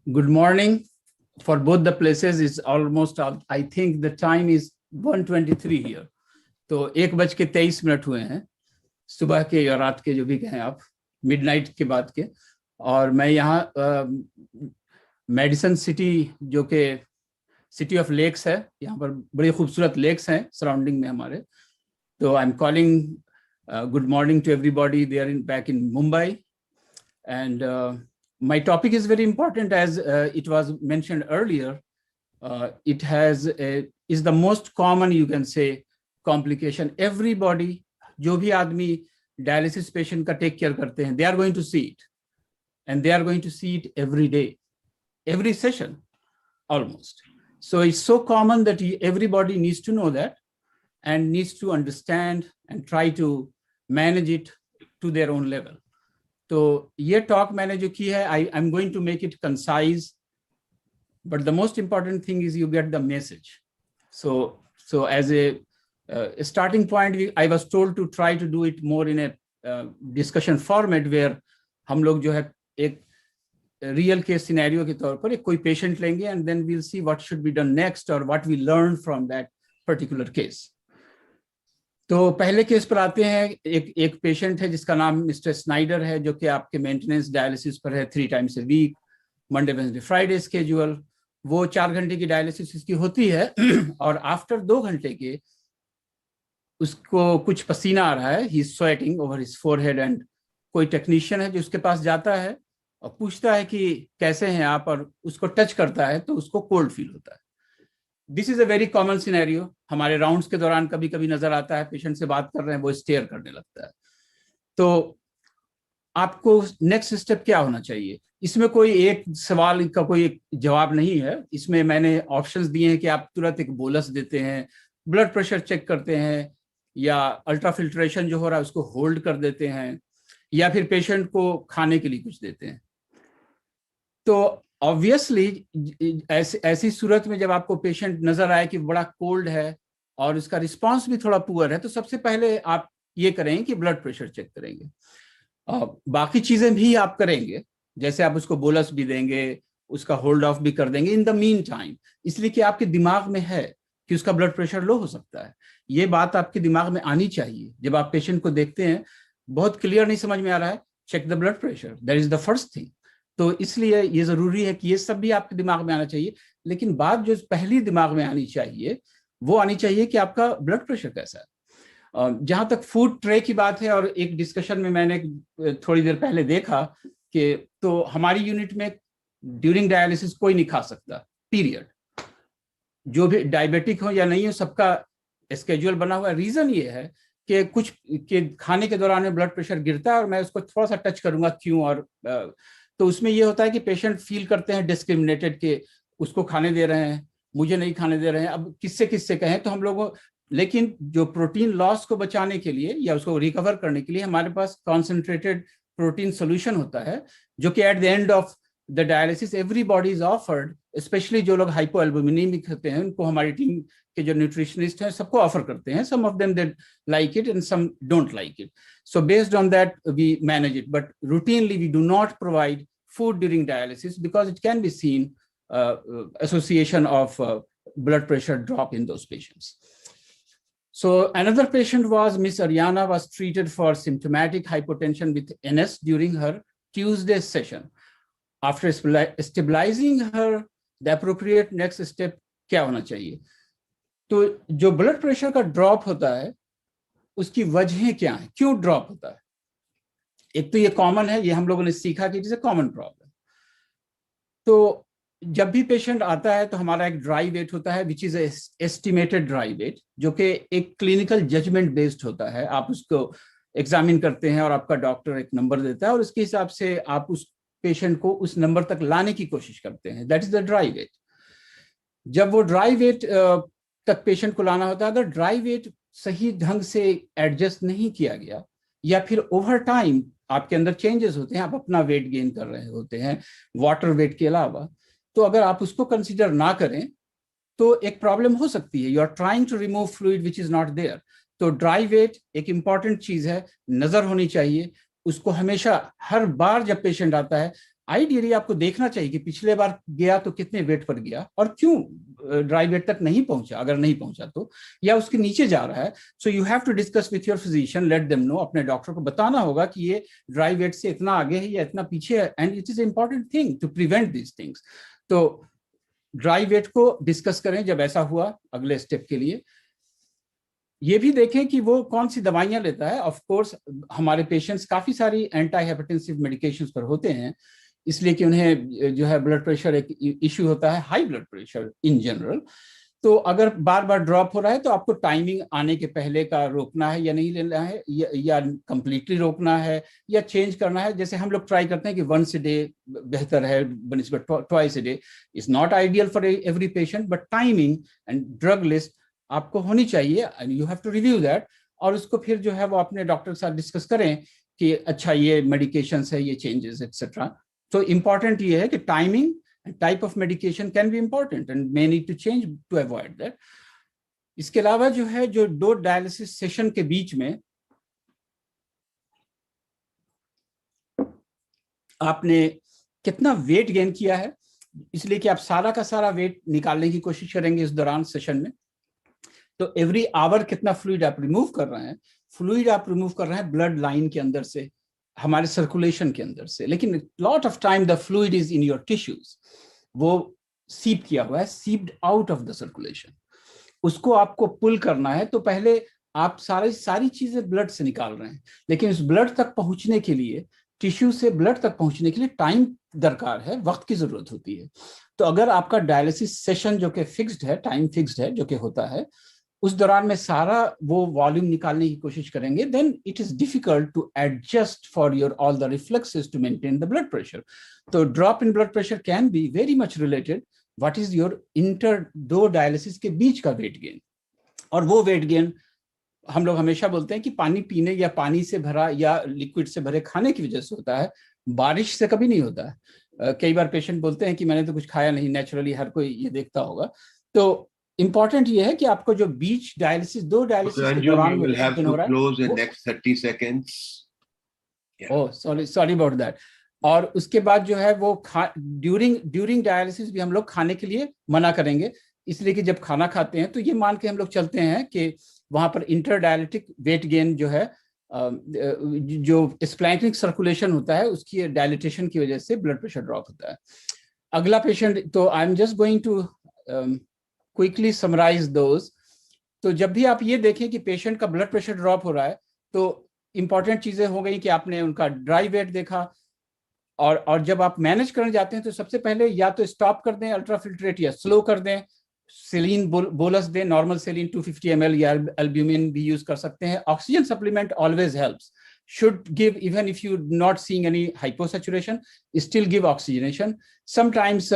Good morning. For both the places is almost, I think the time is 1:23 here. तो 1:23 हुए हैं सुबह के या रात के, जो भी कहें आप, मिडनाइट के बाद के। और मैं यहाँ मेडिसन सिटी, जो कि सिटी ऑफ लेक्स है, यहाँ पर बड़ी खूबसूरत लेक्स हैं सराउंडिंग में हमारे। तो I am calling good morning to everybody there in back in Mumbai. And my topic is very important, as it was mentioned earlier. It is the most common, you can say, complication. Everybody, जो भी आदमी dialysis patient का take care करते हैं, they are going to see it, and they are going to see it every day, every session, almost. So it's so common that everybody needs to know that and needs to understand and try to manage it to their own level. तो ये talk मैंने जो की है, I am going to make it concise, but the most important thing is you get the message. So as a starting point, I was told to try to do it more in a discussion format, where हम लोग जो है एक real case scenario के तौर पर एक कोई पेशेंट लेंगे and then we'll see what should be done next और what we learn from that particular case. तो पहले केस पर आते हैं. एक पेशेंट है जिसका नाम मिस्टर स्नाइडर है, जो कि आपके मेंटेनेंस डायलिसिस पर है 3 times a week, Monday Wednesday Friday schedule. वो 4 घंटे की डायलिसिस इसकी होती है और आफ्टर 2 घंटे के उसको कुछ पसीना आ रहा है, he is sweating over his forehead, and कोई टेक्नीशियन है जो उसके पास जाता है और पूछता है कि कैसे हैं आप, और उसको टच करता है तो उसको कोल्ड फील होता है. This is a very common scenario. हमारे राउंड्स के दौरान कभी कभी नजर आता है, पेशेंट से बात कर रहे हैं, वो स्टेयर करने लगता है. तो आपको नेक्स्ट स्टेप क्या होना चाहिए? इसमें कोई एक सवाल का कोई एक जवाब नहीं है. इसमें मैंने ऑप्शंस दिए हैं कि आप तुरंत एक बोलस देते हैं, ब्लड प्रेशर चेक करते हैं, या अल्ट्राफिल्ट्रेशन जो हो रहा है उसको होल्ड कर देते हैं, या फिर पेशेंट को खाने के लिए कुछ देते हैं. तो ऑब्वियसली ऐसी सूरत में जब आपको पेशेंट नजर आए कि बड़ा कोल्ड है और उसका रिस्पांस भी थोड़ा पुअर है, तो सबसे पहले आप ये करेंगे कि ब्लड प्रेशर चेक करेंगे. बाकी चीजें भी आप करेंगे, जैसे आप उसको बोलस भी देंगे, उसका होल्ड ऑफ भी कर देंगे इन द मीन टाइम, इसलिए कि आपके दिमाग में है कि उसका ब्लड प्रेशर लो हो सकता है. ये बात आपके दिमाग में आनी चाहिए. जब आप पेशेंट को देखते हैं, बहुत क्लियर नहीं समझ में आ रहा है, check the blood pressure, that is the first thing. तो इसलिए ये जरूरी है कि ये सब भी आपके दिमाग में आना चाहिए. लेकिन बात जो पहली दिमाग में आनी चाहिए वो आनी चाहिए कि आपका ब्लड प्रेशर कैसा है. जहां तक फूड ट्रे की बात है, और एक डिस्कशन में मैंने थोड़ी देर पहले देखा कि तो हमारी यूनिट में ड्यूरिंग डायलिसिस कोई नहीं खा सकता, पीरियड. जो भी डायबिटिक हो या नहीं हो, सबका स्केड्यूल बना हुआ है. रीजन ये है कि कुछ के खाने के दौरान में ब्लड प्रेशर गिरता है और मैं उसको थोड़ा सा टच करूंगा क्यों, और तो उसमें ये होता है कि पेशेंट फील करते हैं डिस्क्रिमिनेटेड, के उसको खाने दे रहे हैं, मुझे नहीं खाने दे रहे हैं. अब किससे किससे कहें, तो हम लोगों, लेकिन जो प्रोटीन लॉस को बचाने के लिए या उसको रिकवर करने के लिए हमारे पास कॉन्सेंट्रेटेड प्रोटीन सोल्यूशन होता है, जो कि at the end of the dialysis everybody is offered. Specially जो लोग हाइपोएल्बुमिनेमिक होते हैं, उनको हमारी टीम के जो न्यूट्रिशनिस्ट हैं सबको ऑफर करते हैं. Some of them they like it and some don't like it. So based on that, we manage it. But routinely, we do not provide food during dialysis because it can be seen association of blood pressure drop in those patients. So another patient was Miss Ariana, was treated for symptomatic hypotension with NS during her Tuesday session. After stabilizing her, the appropriate next step क्या होना चाहिए? तो जो blood pressure का drop होता है उसकी वजहें क्या है, क्यों ड्रॉप होता है? एक तो ये कॉमन है, ये हम लोगों ने सीखा कि it is a common problem. तो जब भी पेशेंट आता है तो हमारा एक ड्राई वेट होता है, which is estimated dry weight, जो कि एक क्लिनिकल जजमेंट बेस्ड होता है. आप उसको एग्जामिन करते हैं और आपका डॉक्टर एक नंबर देता है और उसके हिसाब से आप उस पेशेंट को उस नंबर तक लाने की कोशिश करते हैं. That is the dry weight. जब वो ड्राई वेट तक पेशेंट को लाना होता है, अगर ड्राई वेट सही ढंग से एडजस्ट नहीं किया गया, या फिर ओवर टाइम आपके अंदर चेंजेस होते हैं, आप अपना वेट गेन कर रहे होते हैं वाटर वेट के अलावा, तो अगर आप उसको कंसीडर ना करें तो एक प्रॉब्लम हो सकती है. You are trying to remove fluid which is not there. तो ड्राई वेट एक इंपॉर्टेंट चीज है, नजर होनी चाहिए उसको. हमेशा हर बार जब पेशेंट आता है आइडियली आपको देखना चाहिए कि पिछले बार गया तो कितने वेट पर गया और क्यों ड्राई वेट तक नहीं पहुंचा, अगर नहीं पहुंचा तो, या उसके नीचे जा रहा है। So you have to discuss with your physician, let them know, अपने डॉक्टर को बताना होगा कि ये ड्राई वेट से इतना आगे है या इतना पीछे है, and it is important thing to prevent these things. तो ड्राई वेट को डिस्कस करें जब ऐसा हुआ अगले स्टेप के लिए। ये भी देखें कि वो कौन सी दवाइयां लेता है। ऑफ कोर्स हमारे पेशेंट्स काफी सारी एंटी हाइपरटेंसिव मेडिकेशंस पर होते हैं, इसलिए कि उन्हें जो है ब्लड प्रेशर एक इश्यू होता है, high blood pressure in general. तो अगर बार बार ड्रॉप हो रहा है तो आपको टाइमिंग आने के पहले का रोकना है या नहीं लेना है, या कंप्लीटली रोकना है या चेंज करना है। जैसे हम लोग ट्राई करते हैं कि वंस ए डे बेहतर है बनिस्बत twice a day. Is not ideal for every patient, but timing and drug list आपको होनी चाहिए, and you have to review that. और उसको फिर जो है वो अपने डॉक्टर के साथ डिस्कस करें कि अच्छा ये मेडिकेशंस है, ये चेंजेस एक्सेट्रा। तो इम्पॉर्टेंट ये है कि timing and type of medication can be important and may need to change to avoid that. इसके अलावा जो है, जो 2 डायलिसिस सेशन के बीच में आपने कितना वेट गेन किया है, इसलिए कि आप सारा का सारा वेट निकालने की कोशिश करेंगे इस दौरान सेशन में। तो एवरी आवर कितना फ्लूइड आप रिमूव कर रहे हैं। फ्लूइड आप रिमूव कर रहे हैं ब्लड लाइन के अंदर से, हमारे सर्कुलेशन के अंदर से, लेकिन lot of time the fluid is in your tissues, वो सीप किया हुआ है, सीप्ड आउट ऑफ द सर्कुलेशन। उसको आपको पुल करना है, तो पहले आप सारी चीजें ब्लड से निकाल रहे हैं, लेकिन इस ब्लड तक पहुंचने के लिए, टिश्यू से ब्लड तक पहुंचने के लिए टाइम दरकार है, वक्त की जरूरत होती है। तो अगर आपका डायलिसिस सेशन जो कि फिक्स्ड है, टाइम फिक्स्ड है, जो कि होता है, उस दौरान में सारा वो वॉल्यूम निकालने की कोशिश करेंगे, then it is difficult to adjust for your all the reflexes to maintain the blood pressure. तो drop in blood pressure can be very much related what is your inter 2 dialysis के बीच का weight gain. और वो weight gain हम लोग हमेशा बोलते हैं कि पानी पीने या पानी से भरा या लिक्विड से भरे खाने की वजह से होता है, बारिश से कभी नहीं होता है। कई बार पेशेंट बोलते हैं कि मैंने तो कुछ खाया नहीं, नेचुरली हर कोई ये देखता होगा। तो इंपॉर्टेंट ये है कि आपको जो बीच डायलिसिस, 2 डायलिसिस के दौरान में वेट हो रहा है, ओह सॉरी अबाउट दैट। और उसके बाद जो है वो ड्यूरिंग डायलिसिस भी हम लोग खाने के लिए मना करेंगे, इसलिए कि जब खाना खाते हैं तो ये मान के हम लोग चलते हैं कि वहां पर इंटरडायलिटिक वेट गेन जो है, जो स्प्लैंक्निक सर्कुलेशन होता है उसकी डायलिटेशन की वजह से ब्लड प्रेशर ड्रॉप होता है। अगला पेशेंट, तो I am just going to quickly summarize those. तो जब भी आप ये देखें कि पेशेंट का ब्लड प्रेशर ड्रॉप हो रहा है, तो इंपॉर्टेंट चीजें हो गई कि आपने उनका ड्राई वेट देखा, और जब आप मैनेज करने जाते हैं तो सबसे पहले या तो स्टॉप कर दें अल्ट्राफिल्ट्रेट, या स्लो कर दें, सेलिन बोलस दें, नॉर्मल सेलिन 250 ml या एल्ब्यूमिन भी यूज कर सकते हैं। Oxygen supplement always helps, should give even if you not seeing any hyposaturation, still give oxygenation sometimes।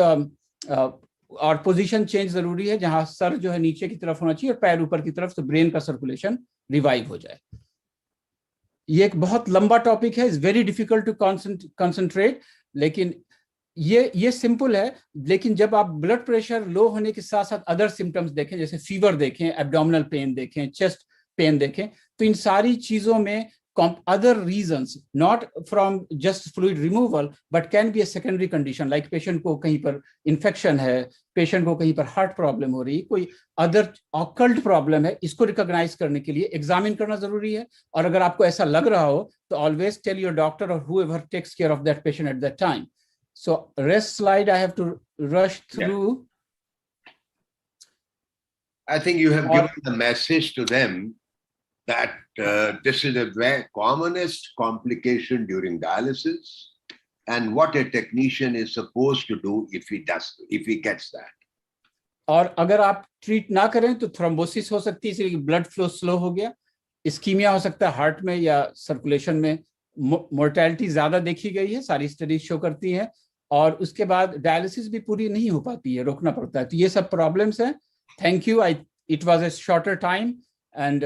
और पोजीशन चेंज जरूरी है, जहां सर जो है नीचे की तरफ होना चाहिए और पैर ऊपर की तरफ, तो ब्रेन का सर्कुलेशन रिवाइव हो जाए। ये एक बहुत लंबा टॉपिक है, is very difficult to concentrate, लेकिन ये सिंपल है। लेकिन जब आप ब्लड प्रेशर लो होने के साथ साथ अदर सिम्टम्स देखें, जैसे फीवर देखें, एब्डोमिनल पेन देखें, चेस्ट पेन देखें, तो इन सारी चीजों में other reasons, not from just fluid removal, but can be a secondary condition, like patient को कहीं पर infection है, patient को कहीं पर heart problem हो रही, कोई other occult problem है, इसको recognize करने के लिए examine करना जरूरी है। और अगर आपको ऐसा लग रहा हो तो always tell your doctor or whoever takes care of that patient at that time. So rest slide I have to rush through. Yeah. I think you have given the message to them that this is the very commonest complication during dialysis, and what a technician is supposed to do if he gets that. और अगर आप treat ना करें तो thrombosis हो सकती है, इसलिए ब्लड फ्लो स्लो हो गया, इस्कीमिया हो सकता है हार्ट में या सर्कुलेशन में, मोर्टेलिटी ज्यादा देखी गई है, सारी स्टडीज शो करती हैं, और उसके बाद डायलिसिस भी पूरी नहीं हो पाती है, रोकना पड़ता है। तो ये सब प्रॉब्लम्स हैं। Thank you, it was a shorter time and